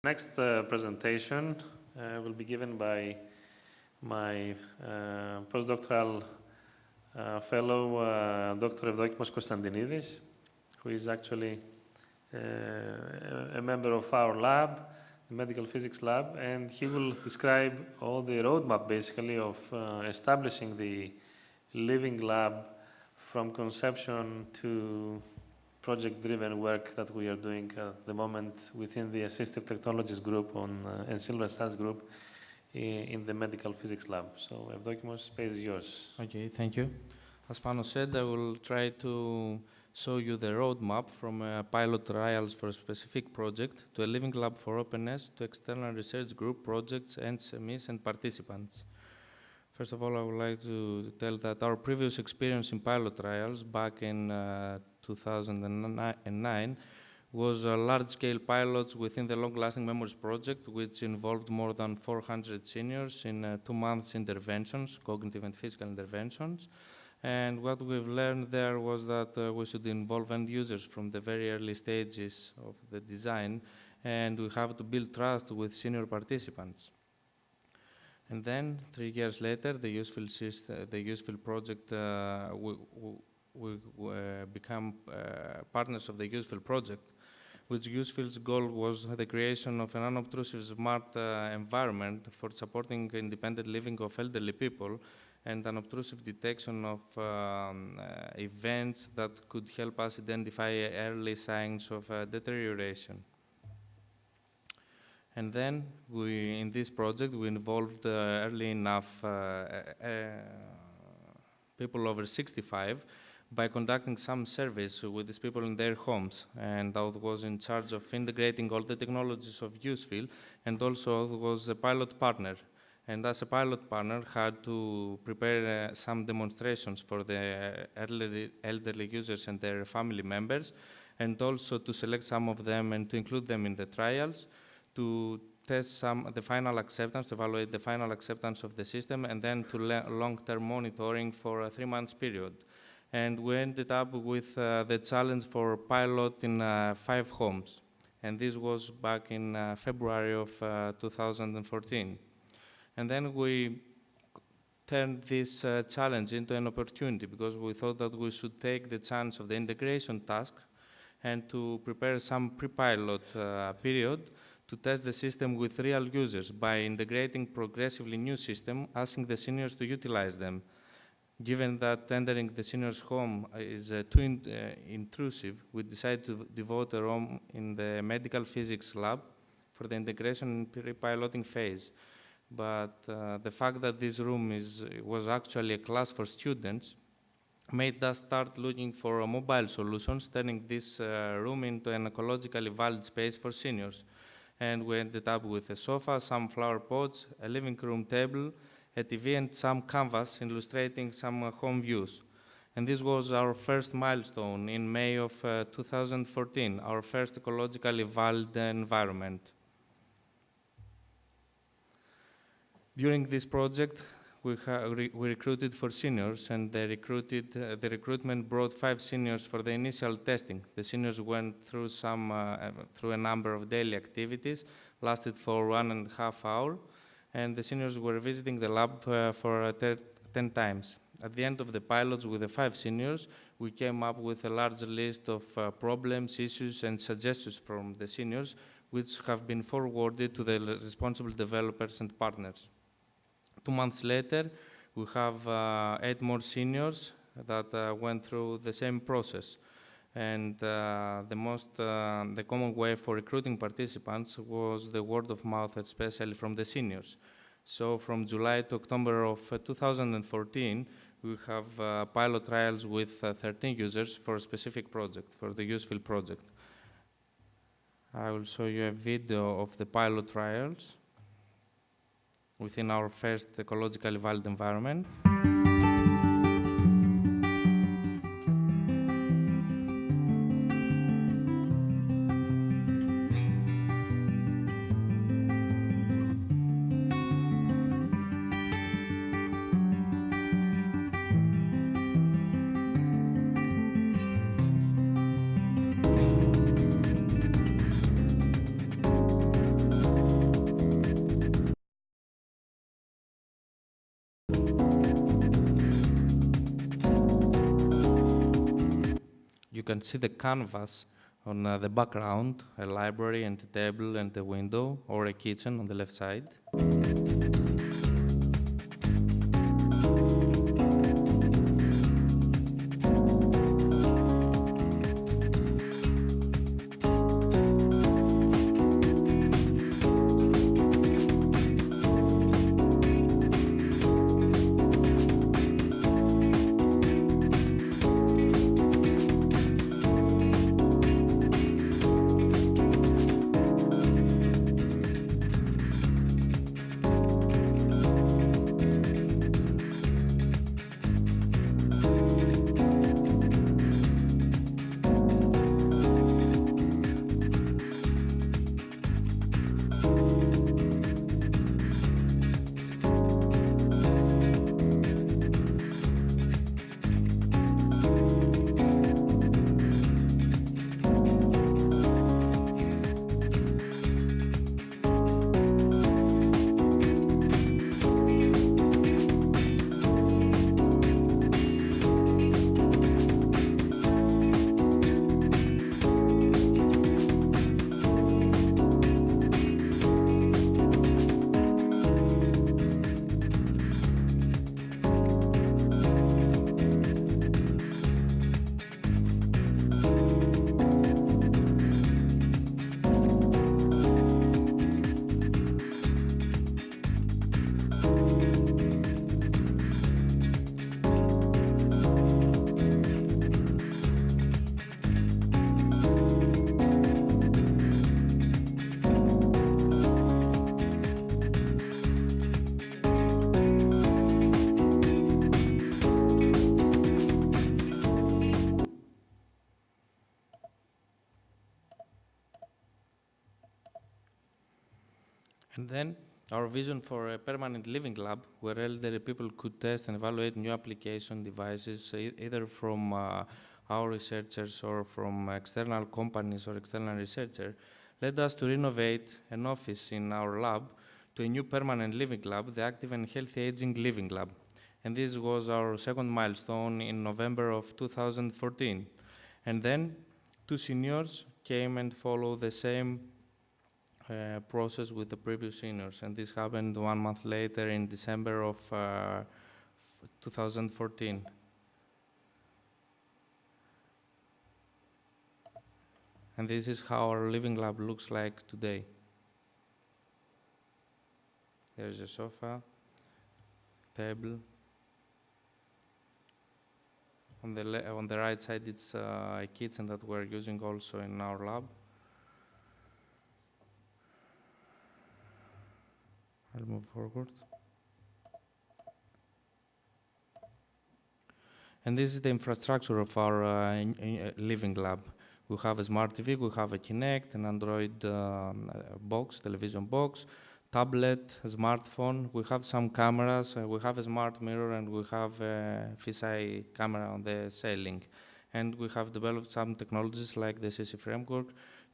Next presentation will be given by my postdoctoral fellow, Dr. Evdokimos Konstantinidis, who is actually a member of our lab, the medical physics lab, and he will describe all the roadmap basically of establishing the living lab from conception to project-driven work that we are doing at the moment within the Assistive Technologies group and Silver Stars group in the medical physics lab. So, Evdokimos, space is yours. Okay, thank you. As Panos said, I will try to show you the roadmap from pilot trials for a specific project to a living lab for openness to external research group projects and SMEs and participants. First of all, I would like to tell that our previous experience in pilot trials back in 2009 was large-scale pilots within the long-lasting memories project, which involved more than 400 seniors in 2 months interventions, cognitive and physical interventions. And what we've learned there was that we should involve end users from the very early stages of the design, and we have to build trust with senior participants. And then, 3 years later, the USEFIL project, we become partners of the USEFIL project, which USEFIL's goal was the creation of an unobtrusive smart environment for supporting independent living of elderly people and unobtrusive detection of events that could help us identify early signs of deterioration. And then, in this project, we involved early enough people over 65 by conducting some surveys with these people in their homes. And I was in charge of integrating all the technologies of USEFIL, and also was a pilot partner. And as a pilot partner, had to prepare some demonstrations for the elderly users and their family members, and also to select some of them and to include them in the trials, to test the final acceptance, to evaluate the final acceptance of the system, and then to long-term monitoring for a 3 months period. And we ended up with the challenge for pilot in 5 homes. And this was back in February of 2014. And then we turned this challenge into an opportunity, because we thought that we should take the chance of the integration task and to prepare some pre-pilot period to test the system with real users by integrating progressively new system, asking the seniors to utilize them. Given that entering the senior's home is too intrusive, we decided to devote a room in the medical physics lab for the integration and pre-piloting phase. But the fact that this room was actually a class for students made us start looking for mobile solutions, turning this room into an ecologically valid space for seniors. And we ended up with a sofa, some flower pots, a living room table, a TV, and some canvas illustrating some home views. And this was our first milestone in May of 2014, our first ecologically valid environment. During this project, we recruited for seniors, and the recruitment brought 5 seniors for the initial testing. The seniors went through through a number of daily activities, lasted for 1.5 hours, and the seniors were visiting the lab for 10 times. At the end of the pilots with the 5 seniors, we came up with a large list of problems, issues, and suggestions from the seniors, which have been forwarded to the responsible developers and partners. 2 months later, we have 8 more seniors that went through the same process. And the common way for recruiting participants was the word of mouth, especially from the seniors. So from July to October of 2014, we have pilot trials with 13 users for a specific project, for the USEFIL project. I will show you a video of the pilot trials within our first ecologically valid environment. you can see the canvas on the background, a library and a table and a window, or a kitchen on the left side. And then our vision for a permanent living lab where elderly people could test and evaluate new application devices, either from our researchers or from external companies or external researchers, led us to renovate an office in our lab to a new permanent living lab, the Active and Healthy Aging Living Lab. And this was our second milestone in November of 2014. And then 2 seniors came and followed the same process with the previous seniors, and this happened 1 month later in December of 2014. And this is how our living lab looks like today. There's a sofa, table. On the right side, it's a kitchen that we're using also in our lab. I'll move forward. And this is the infrastructure of our living lab. We have a smart TV, we have a Kinect, an Android box, television box, tablet, a smartphone. We have some cameras, we have a smart mirror, and we have a fisheye camera on the ceiling. And we have developed some technologies like the CC framework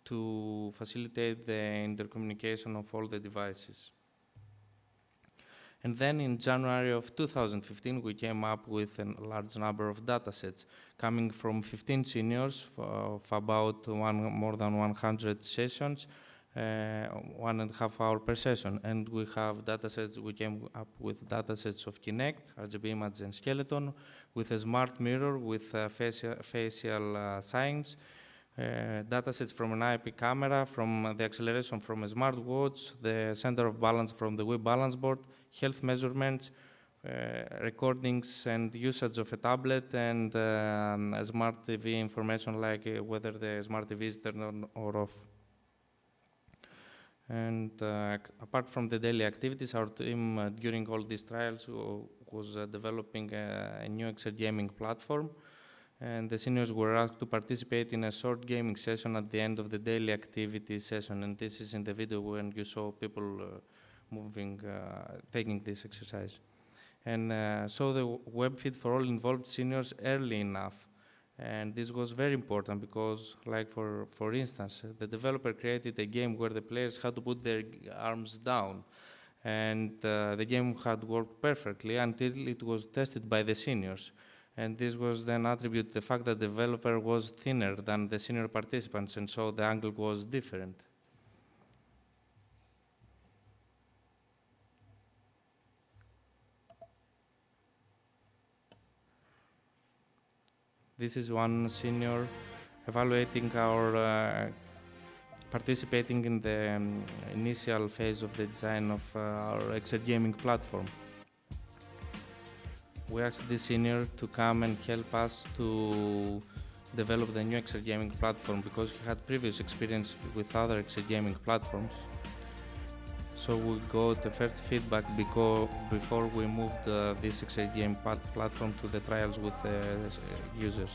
to facilitate the intercommunication of all the devices. And then in January of 2015, we came up with a large number of datasets coming from 15 seniors of about more than 100 sessions, 1.5 hours per session. And we have datasets, we came up with datasets of Kinect, RGB image and skeleton, with a smart mirror, with facial signs, datasets from an IP camera, from the acceleration from a smartwatch, the center of balance from the Wii balance board, health measurements, recordings and usage of a tablet, and a smart TV information like whether the smart TV is turned on or off. And apart from the daily activities, our team during all these trials was developing a new Excel gaming platform. And the seniors were asked to participate in a short gaming session at the end of the daily activity session. And this is in the video when you saw people moving, taking this exercise. And so the web feed for all involved seniors early enough. And this was very important because, like for instance, the developer created a game where the players had to put their arms down. And the game had worked perfectly until it was tested by the seniors. And this was then attributed to the fact that the developer was thinner than the senior participants, and so the angle was different. This is one senior evaluating our participating in the initial phase of the design of our exergaming platform. We asked this senior to come and help us to develop the new exergaming platform because he had previous experience with other exergaming platforms. So we got the first feedback before we moved this exergame platform to the trials with the users.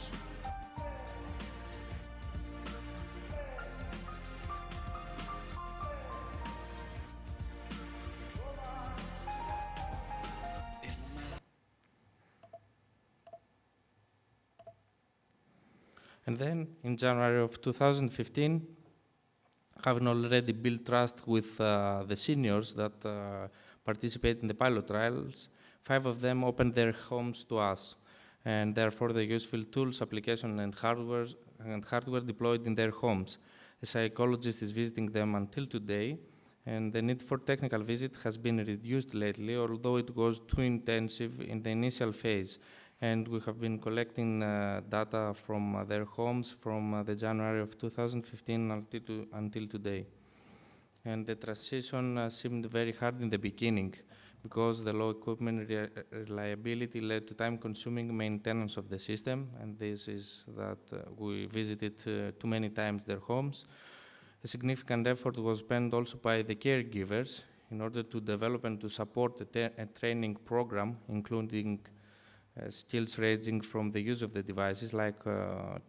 And then in January of 2015, having already built trust with the seniors that participate in the pilot trials, 5 of them opened their homes to us, and therefore the USEFIL tools, application, and hardware deployed in their homes. A psychologist is visiting them until today, and the need for technical visit has been reduced lately, although it was too intensive in the initial phase. And we have been collecting data from their homes from the January of 2015 until today. And the transition seemed very hard in the beginning because the low equipment reliability led to time-consuming maintenance of the system, and this is that we visited too many times their homes. A significant effort was spent also by the caregivers in order to develop and to support a training program, including skills ranging from the use of the devices, like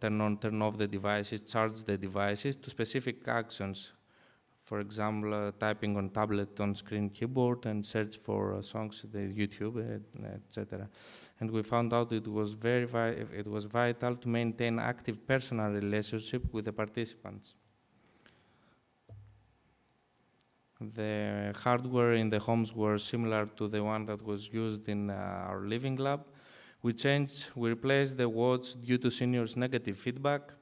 turn on, turn off the devices, charge the devices, to specific actions. For example, typing on tablet on-screen keyboard and search for songs on YouTube, etc. And we found out it was vital to maintain active personal relationship with the participants. The hardware in the homes were similar to the one that was used in our living lab. We replaced the watch due to seniors' negative feedback,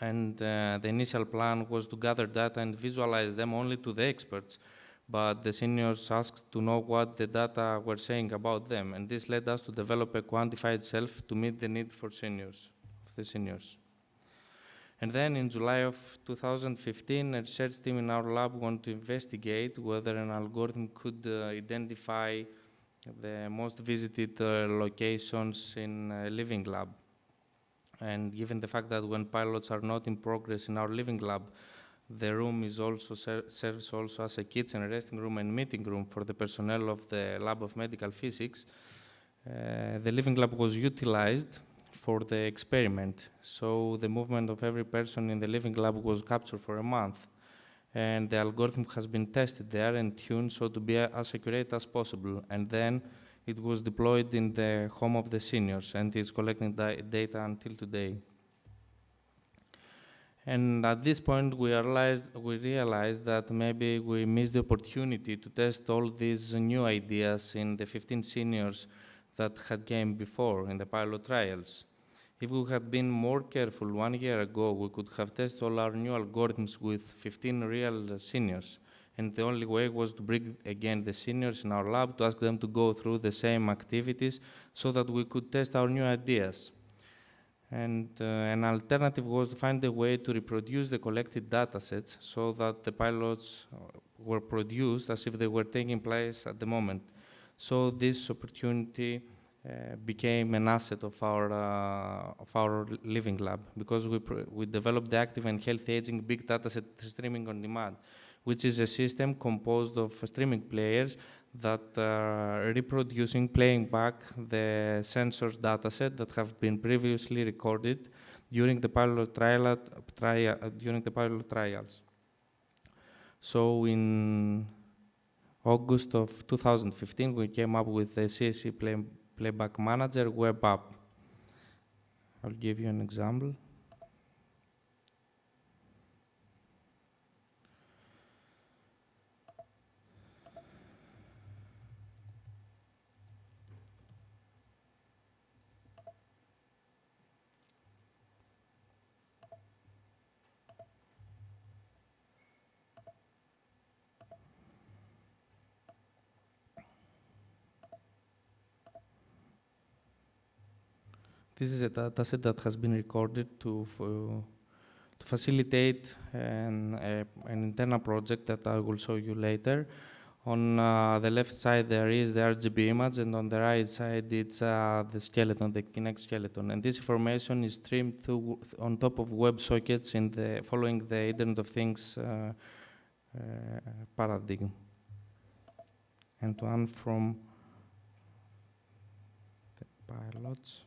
and the initial plan was to gather data and visualize them only to the experts, but the seniors asked to know what the data were saying about them, and this led us to develop a quantified self to meet the need for the seniors. And then in July of 2015, a research team in our lab wanted to investigate whether an algorithm could identify the most visited locations in a living lab. And given the fact that when pilots are not in progress in our living lab, the room is also serves also as a kitchen, a resting room, and meeting room for the personnel of the lab of medical physics. The living lab was utilized for the experiment. So the movement of every person in the living lab was captured for a month. And the algorithm has been tested there and tuned so to be as accurate as possible. And then it was deployed in the home of the seniors, and it's collecting data until today. And at this point, we realized that maybe we missed the opportunity to test all these new ideas in the 15 seniors that had came before in the pilot trials. If we had been more careful 1 year ago, we could have tested all our new algorithms with 15 real seniors. And the only way was to bring again the seniors in our lab to ask them to go through the same activities so that we could test our new ideas. And an alternative was to find a way to reproduce the collected datasets so that the pilots were produced as if they were taking place at the moment. So this opportunity became an asset of our living lab, because we developed the active and healthy aging big dataset streaming on demand, which is a system composed of streaming players that are reproducing, playing back the sensors dataset that have been previously recorded during the pilot trials. So in August of 2015, we came up with the CAC Playback Manager web app. I'll give you an example. This is a dataset that has been recorded to facilitate an internal project that I will show you later. On the left side, there is the RGB image, and on the right side, it's the skeleton, the Kinect skeleton. And this information is streamed on top of WebSockets following the Internet of Things paradigm. And one from the pilots.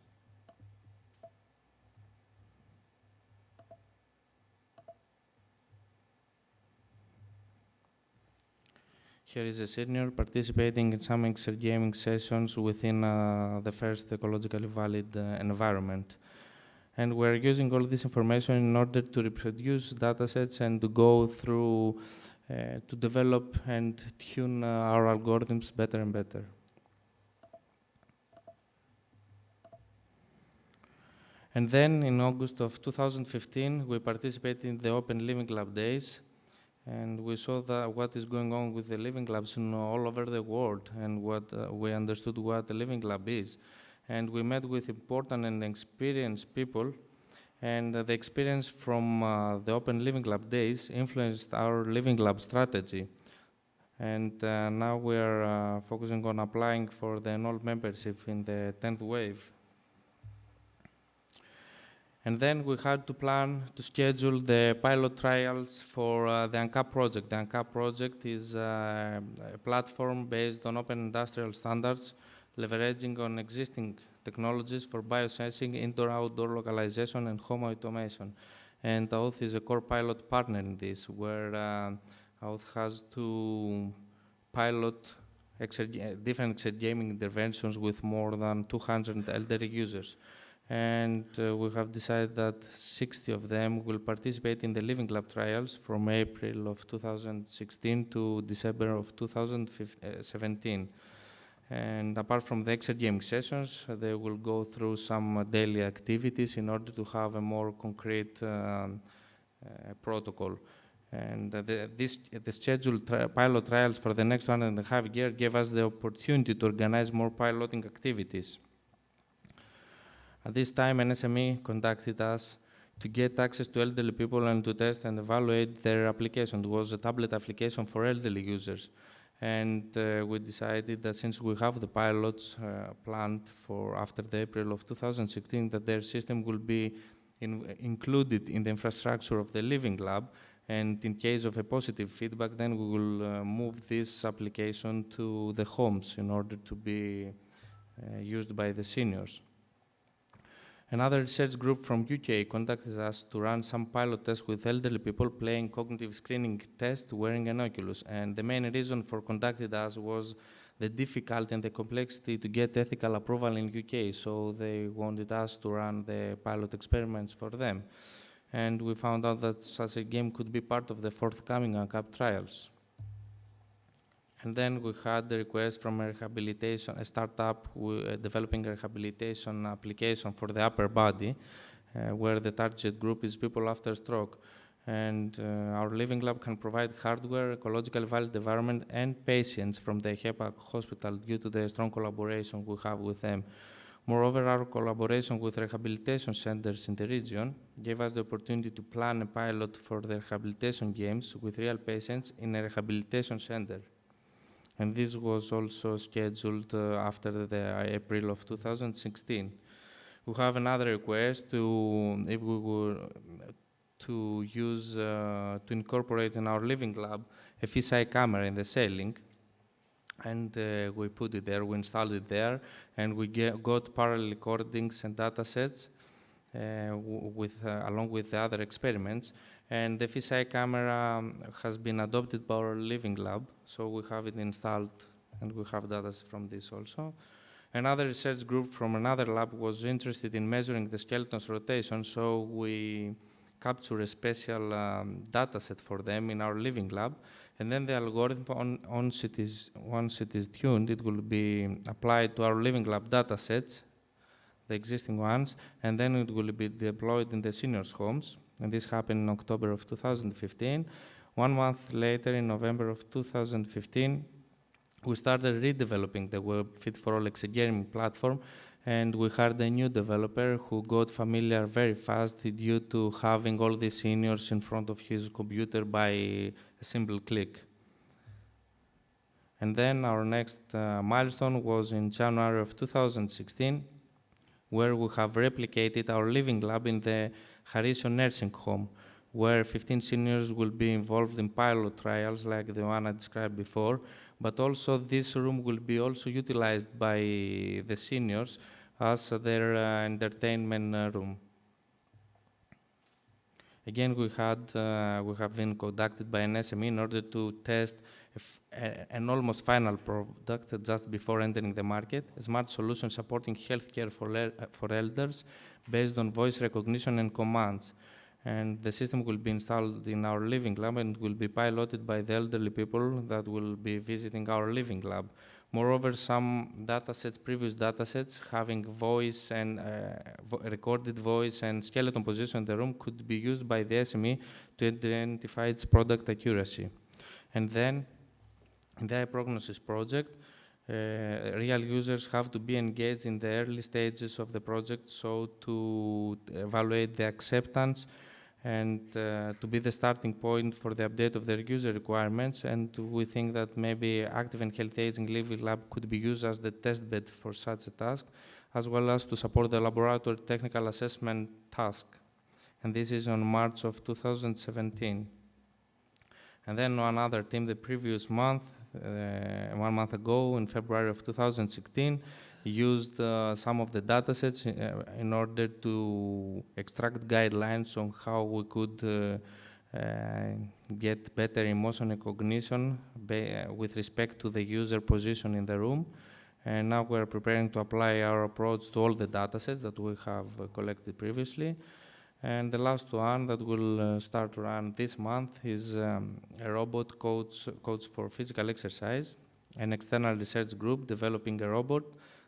Here is a senior participating in some gaming sessions within the first ecologically valid environment. And we're using all this information in order to reproduce datasets and to go through, to develop and tune our algorithms better and better. And then in August of 2015, we participated in the Open Living Lab Days. And we saw what is going on with the living labs all over the world, and we understood what a living lab is. And we met with important and experienced people, and the experience from the Open Living Lab days influenced our living lab strategy. And now we are focusing on applying for the annual membership in the 10th wave. And then we had to plan to schedule the pilot trials for the ANCAP project. The ANCAP project is a platform based on open industrial standards, leveraging on existing technologies for biosensing, indoor-outdoor localization, and home automation. And AUTH is a core pilot partner in this, where AUTH has to pilot different gaming interventions with more than 200 elderly users. And we have decided that 60 of them will participate in the Living Lab trials from April of 2016 to December of 2017. And apart from the gaming sessions, they will go through some daily activities in order to have a more concrete protocol. And the scheduled pilot trials for the next 1.5 years gave us the opportunity to organize more piloting activities. At this time, an SME contacted us to get access to elderly people and to test and evaluate their application. It was a tablet application for elderly users. And we decided that since we have the pilots planned for after the April of 2016, that their system will be included in the infrastructure of the Living Lab. And in case of a positive feedback, then we will move this application to the homes in order to be used by the seniors. Another research group from UK contacted us to run some pilot tests with elderly people playing cognitive screening tests wearing an Oculus. And the main reason for contacting us was the difficulty and the complexity to get ethical approval in UK. So they wanted us to run the pilot experiments for them. And we found out that such a game could be part of the forthcoming ANCAP trials. And then we had the request from a startup developing a rehabilitation application for the upper body, where the target group is people after stroke. And our Living Lab can provide hardware, ecologically valid environment, and patients from the HEPA hospital due to the strong collaboration we have with them. Moreover, our collaboration with rehabilitation centers in the region gave us the opportunity to plan a pilot for the rehabilitation games with real patients in a rehabilitation center. And this was also scheduled after the April of 2016. We have another request if we were to use, to incorporate in our Living Lab a fisheye camera in the ceiling. And we put it there, we installed it there, and we got parallel recordings and datasets along with the other experiments. And the fisheye camera has been adopted by our Living Lab, so we have it installed, and we have data from this also. Another research group from another lab was interested in measuring the skeleton's rotation, so we capture a special data set for them in our Living Lab. And then the algorithm, once it is tuned, it will be applied to our Living Lab data sets, the existing ones, and then it will be deployed in the seniors' homes. And this happened in October of 2015. 1 month later, in November of 2015, we started redeveloping the Web Fit for All gaming platform, and we hired a new developer who got familiar very fast due to having all the seniors in front of his computer by a simple click. And then our next milestone was in January of 2016, where we have replicated our living lab in the Harisio nursing home, where 15 seniors will be involved in pilot trials like the one I described before, but also this room will be also utilized by the seniors as their entertainment room. Again, we have been conducted by an SME in order to test an almost final product just before entering the market, a smart solution supporting healthcare for elders based on voice recognition and commands. And the system will be installed in our living lab and will be piloted by the elderly people that will be visiting our living lab. Moreover, some datasets, previous datasets, having voice and recorded voice and skeleton position in the room could be used by the SME to identify its product accuracy. And then, in the prognosis project, real users have to be engaged in the early stages of the project, so to evaluate the acceptance and to be the starting point for the update of their user requirements. And we think that maybe active and healthy aging living lab could be used as the test bed for such a task, as well as to support the laboratory technical assessment task. And this is on March of 2017. And then another team the previous month, 1 month ago, in February of 2016, used some of the datasets in order to extract guidelines on how we could get better emotion recognition with respect to the user position in the room. And now we're preparing to apply our approach to all the datasets that we have collected previously. And the last one that will start to run this month is a robot coach for physical exercise, an external research group developing a robot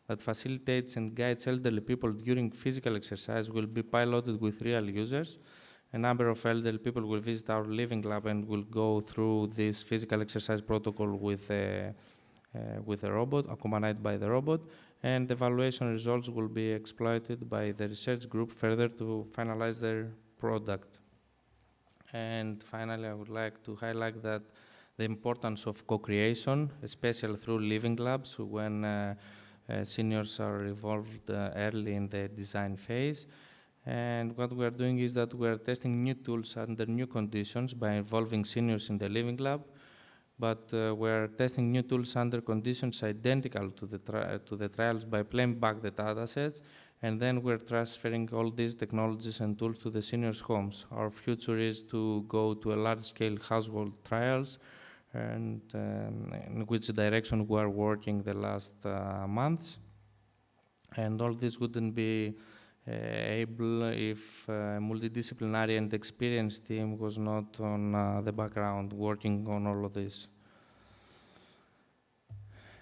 that facilitates and guides elderly people during physical exercise will be piloted with real users. A number of elderly people will visit our living lab and will go through this physical exercise protocol with a robot, accompanied by the robot, and the evaluation results will be exploited by the research group further to finalize their product. And finally, I would like to highlight that the importance of co-creation, especially through living labs when seniors are involved early in the design phase. And what we are doing is that we are testing new tools under new conditions by involving seniors in the living lab, but we're testing new tools under conditions identical to the trials by playing back the datasets, and then we're transferring all these technologies and tools to the seniors' homes. Our future is to go to a large-scale household trials, and in which direction we are working the last months. And all this wouldn't be able if a multidisciplinary and experienced team was not on the background working on all of this.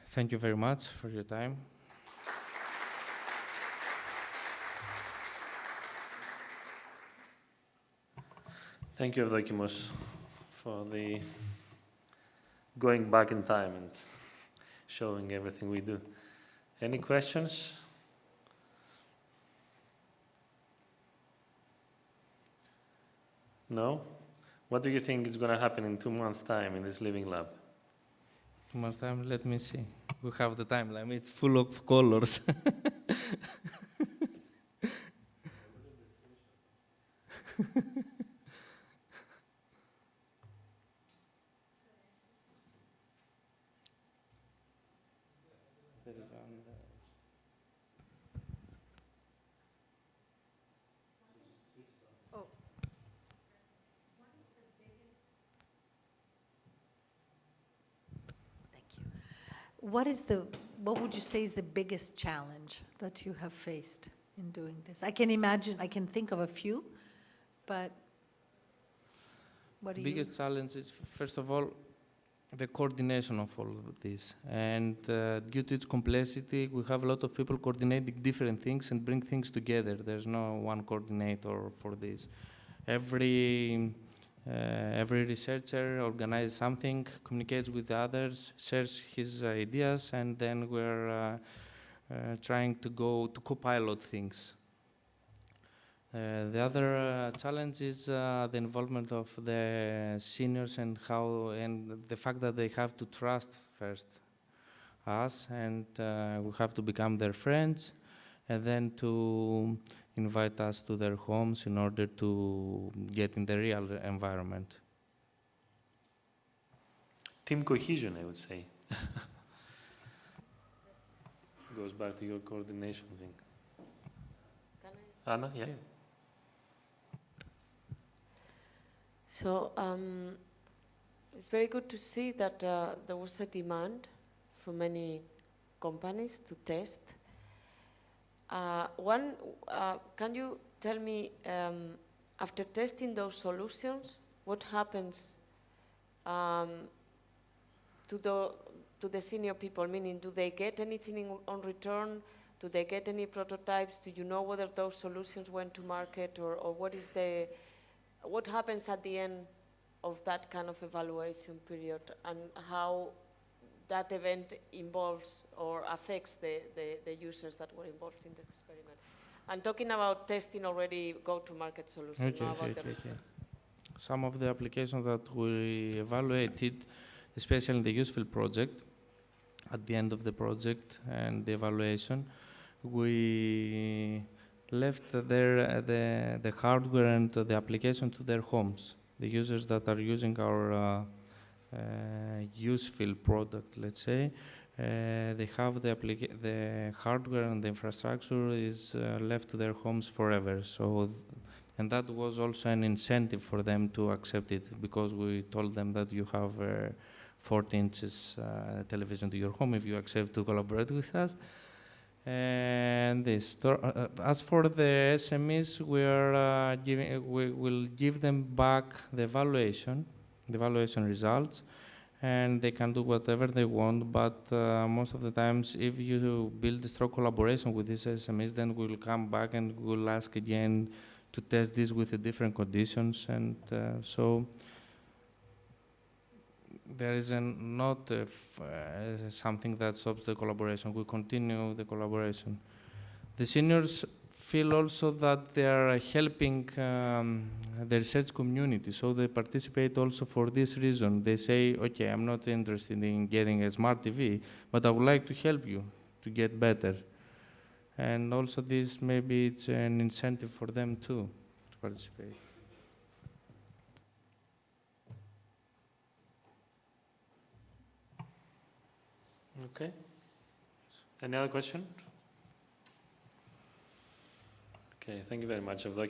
Thank you very much for your time. Thank you, Evdokimos, for the going back in time and showing everything we do. Any questions? No? What do you think is going to happen in 2 months' time in this living lab? 2 months' time, let me see. We have the timeline, it's full of colors. What would you say is the biggest challenge that you have faced in doing this? I can imagine, I can think of a few, but what do you? The biggest challenge is, first of all, the coordination of all of this. And due to its complexity, we have a lot of people coordinating different things and bring things together. There's no one coordinator for this. Every researcher organizes something, communicates with the others, shares his ideas, and then we're trying to go to co-pilot things. The other challenge is the involvement of the seniors and the fact that they have to trust first us, and we have to become their friends, and then to invite us to their homes in order to get in the real environment. Team cohesion, I would say. Goes back to your coordination thing. Can I? Anna, yeah. So it's very good to see that there was a demand from many companies to test. Can you tell me, after testing those solutions, what happens to the senior people? Meaning, do they get anything on return? Do they get any prototypes? Do you know whether those solutions went to market, or what happens at the end of that kind of evaluation period, and how that event involves or affects the users that were involved in the experiment? I'm talking about testing already go-to-market solutions, not about the research. Some of the applications that we evaluated, especially in the USEFIL project, at the end of the project and the evaluation, we left the hardware and the application to their homes. The users that are using our USEFIL product, let's say, they have the hardware and the infrastructure is left to their homes forever. So, and that was also an incentive for them to accept it, because we told them that you have 40 inches television to your home if you accept to collaborate with us. And as for the SMEs, we will give them back the evaluation results, and they can do whatever they want. But most of the times, if you build a strong collaboration with these SMEs, then we will come back and we'll ask again to test this with the different conditions, and so there is not something that stops the collaboration. We continue the collaboration. The seniors feel also that they are helping the research community, so they participate also for this reason. They say, okay, I'm not interested in getting a smart TV, but I would like to help you to get better. And also this, maybe it's an incentive for them too, to participate. Okay. Any other question? Okay, thank you very much, Evdokimos.